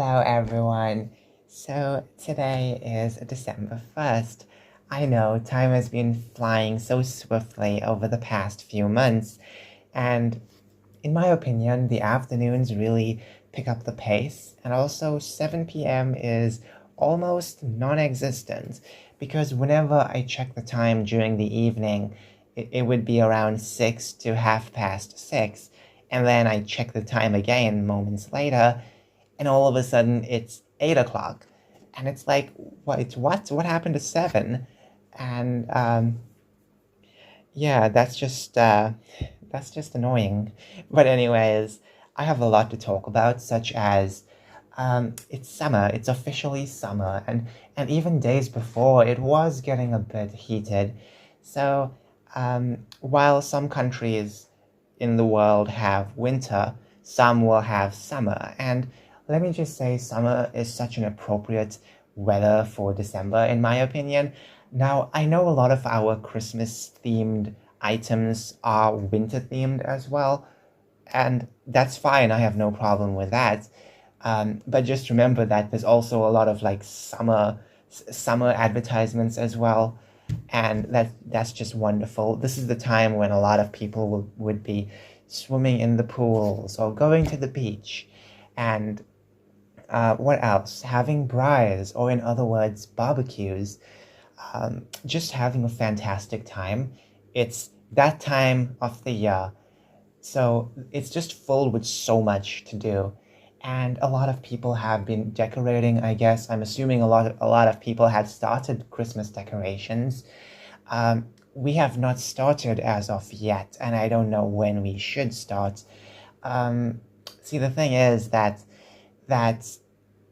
Hello, everyone. So, today is December 1st. I know time has been flying so swiftly over the past few months, and in my opinion, the afternoons really pick up the pace, and also 7 p.m. is almost non existent because whenever I check the time during the evening, it would be around 6 to half past 6, and then I check the time again moments later and all of a sudden it's 8 o'clock, and it's like, what happened to seven? And yeah, that's just annoying. But anyways, I have a lot to talk about, such as it's summer. It's officially summer, and even days before it was getting a bit heated. So while some countries in the world have winter, some will have summer. And let me just say, summer is such an appropriate weather for December, in my opinion. Now, I know a lot of our Christmas themed items are winter themed as well, and that's fine. I have no problem with that. But just remember that there's also a lot of like summer advertisements as well, and that's just wonderful. This is the time when a lot of people would be swimming in the pools or going to the beach, and what else? Having braais, or in other words, barbecues. Just having a fantastic time. It's that time of the year, so it's just full with so much to do. And a lot of people have been decorating, I guess. I'm assuming a lot of people had started Christmas decorations. We have not started as of yet, and I don't know when we should start. Um, See, the thing is that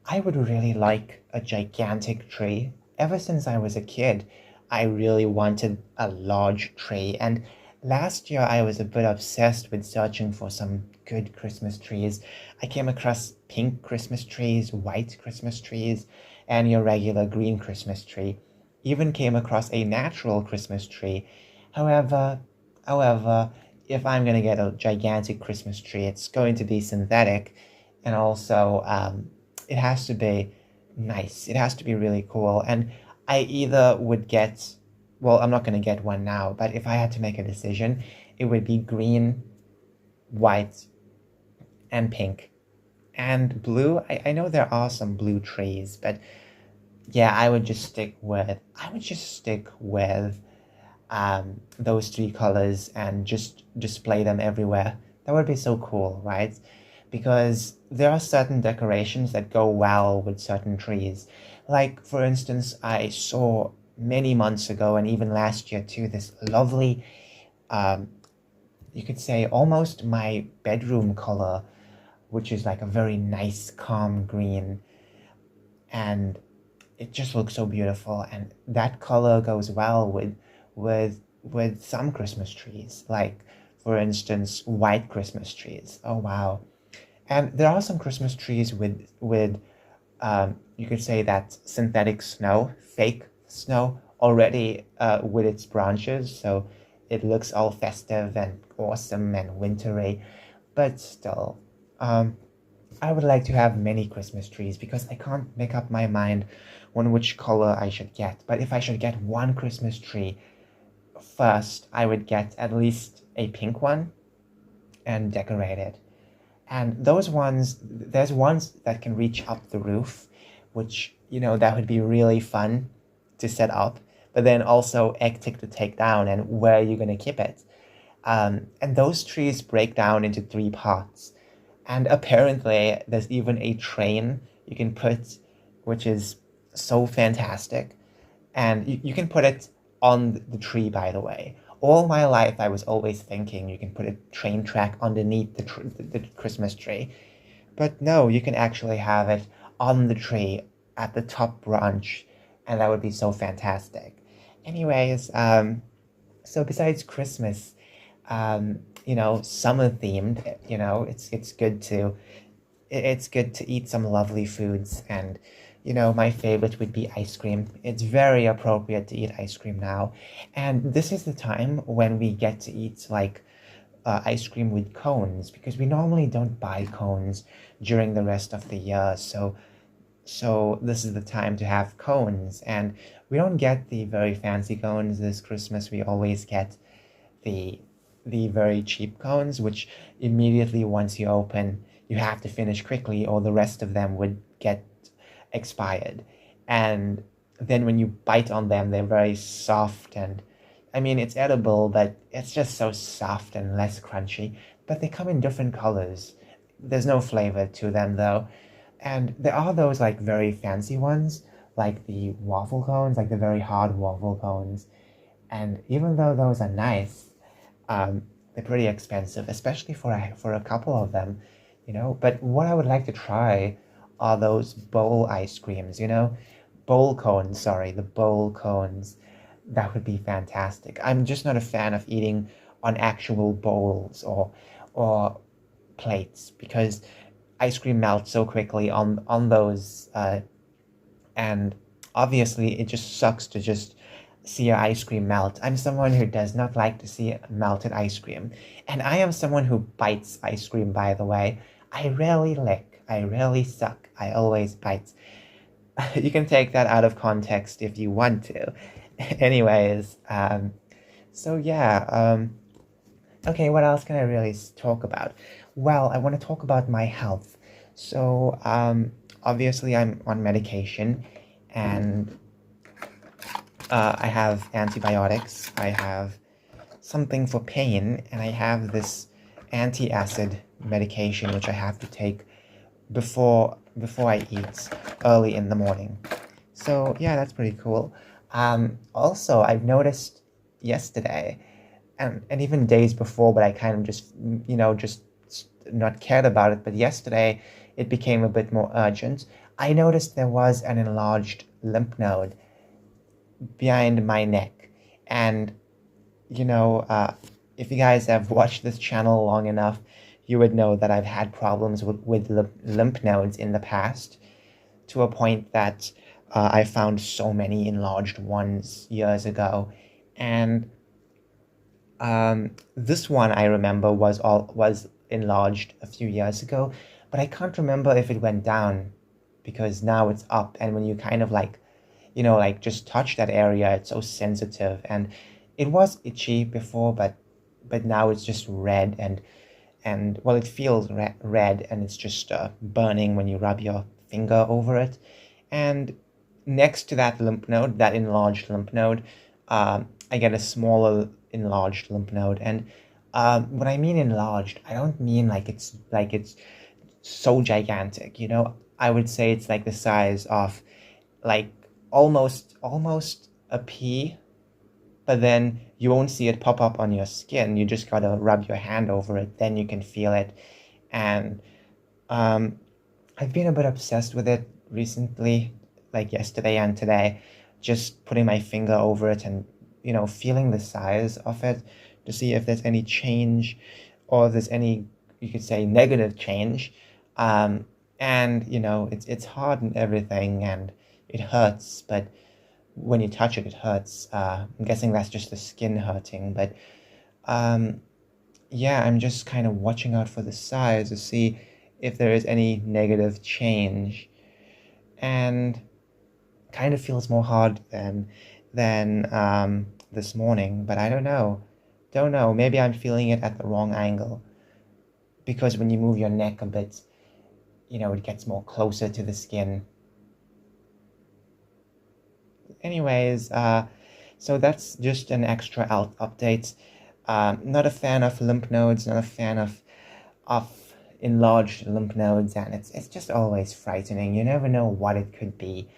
I would really like a gigantic tree. Ever since I was a kid, I really wanted a large tree, and last year I was a bit obsessed with searching for some good Christmas trees. I came across pink Christmas trees, white Christmas trees, and your regular green Christmas tree. Even came across a natural Christmas tree. However, however, if I'm gonna get a gigantic Christmas tree, it's going to be synthetic, and also it has to be nice. It has to be really cool. And I either would get, well, I'm not going to get one now, but if I had to make a decision, it would be green, white, and pink. And blue, I know there are some blue trees, but yeah, I would just stick with those three colors and just display them everywhere. That would be so cool, right? Because there are certain decorations that go well with certain trees. Like, for instance, I saw many months ago and even last year too this lovely, um, you could say almost my bedroom color, which is like a very nice, calm green, and it just looks so beautiful. And that color goes well with some Christmas trees, like for instance, white Christmas trees. Oh wow. And there are some Christmas trees with you could say that synthetic snow, fake snow already with its branches, so it looks all festive and awesome and wintry. But still, um, I would like to have many Christmas trees because I can't make up my mind on which color I should get. But if I should get one Christmas tree, first I would get at least a pink one and decorate it. And those ones, there's ones that can reach up the roof, which, that would be really fun to set up, but then also hectic to take down, and where are you going to keep it? And those trees break down into three parts. And apparently, there's even a train you can put, which is so fantastic. And you can put it on the tree, by the way. All my life, I was always thinking you can put a train track underneath the Christmas tree. But no, you can actually have it on the tree at the top branch, and that would be so fantastic. Anyways, so besides Christmas, summer themed, it's good to eat some lovely foods, and my favorite would be ice cream. It's very appropriate to eat ice cream now, and this is the time when we get to eat like ice cream with cones because we normally don't buy cones during the rest of the year. So this is the time to have cones, and we don't get the very fancy cones this Christmas. We always get the the very cheap cones, which immediately once you open, you have to finish quickly, or the rest of them would get expired. And then when you bite on them, they're very soft, and I mean it's edible, but it's just so soft and less crunchy. But they come in different colors. There's no flavor to them though. And there are those like very fancy ones, like the waffle cones, like the very hard waffle cones. And even though those are nice, um, they're pretty expensive, especially for a couple of them, you know. But what I would like to try are those bowl ice creams, you know, bowl cones. Sorry, the bowl cones. That would be fantastic. I'm just not a fan of eating on actual bowls or plates because ice cream melts so quickly on those, and obviously it just sucks to just see your ice cream melt. I'm someone who does not like to see melted ice cream, and I am someone who bites ice cream. By the way, I rarely lick. I rarely suck. I always bite. You can take that out of context if you want to. Anyways, so yeah, okay, what else can I really talk about? Well, I want to talk about my health. So, obviously, I'm on medication, and I have antibiotics, I have something for pain, and I have this anti-acid medication which I have to take before I eat early in the morning. So yeah, that's pretty cool. Also, I've noticed yesterday and even days before, but I kind of just, just not cared about it. But yesterday, it became a bit more urgent. I noticed there was an enlarged lymph node behind my neck, and you know, if you guys have watched this channel long enough, you would know that I've had problems with lymph nodes in the past, to a point that I found so many enlarged ones years ago, and this one I remember was enlarged a few years ago, but I can't remember if it went down because now it's up. And when you kind of like, like just touch that area, it's so sensitive. And it was itchy before, but now it's just red and well, it feels red, and it's just burning when you rub your finger over it. And next to that lymph node, that enlarged lymph node, I get a smaller enlarged lymph node. And when I mean enlarged, I don't mean like it's so gigantic. I would say it's like the size of like almost a pea, but then you won't see it pop up on your skin. You just gotta rub your hand over it, then you can feel it. And um, I've been a bit obsessed with it recently, like yesterday and today, just putting my finger over it and, feeling the size of it to see if there's any change or if there's any, you could say, negative change. Um, and, it's hard and everything, and it hurts, but when you touch it, it hurts. I'm guessing that's just the skin hurting, but um, yeah, I'm just kind of watching out for the size to see if there is any negative change, and kind of feels more hard than this morning. But I don't know. Maybe I'm feeling it at the wrong angle because when you move your neck a bit, it gets more closer to the skin. Anyways, so that's just an extra update. Not a fan of lymph nodes, not a fan of enlarged lymph nodes, and it's just always frightening. You never know what it could be.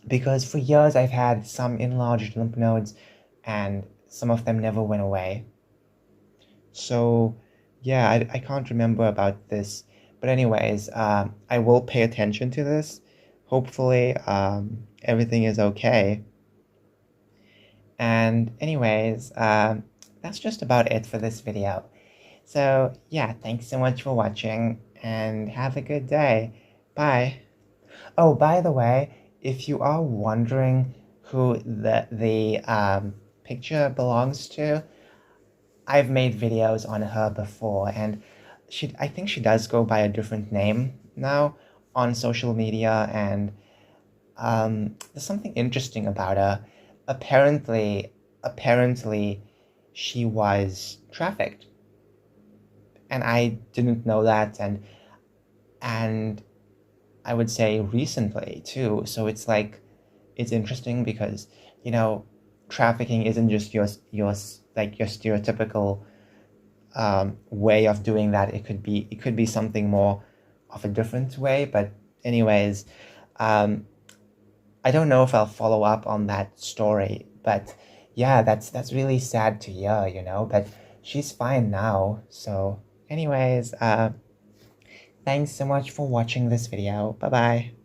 Because for years I've had some enlarged lymph nodes, and some of them never went away. So yeah, I can't remember about this. But anyways, I will pay attention to this. Hopefully, everything is okay. And anyways, that's just about it for this video. So yeah, thanks so much for watching, and have a good day. Bye. Oh, by the way, if you are wondering who the picture belongs to, I've made videos on her before, and I think she does go by a different name now on social media, and there's something interesting about her. Apparently, she was trafficked, and I didn't know that, and I would say recently too. So it's like it's interesting because you know trafficking isn't just your like your stereotypical way of doing that. It could be something more of a different way. But anyways, um, I don't know if I'll follow up on that story. But yeah, that's really sad to hear, But she's fine now. So anyways, thanks so much for watching this video. Bye bye.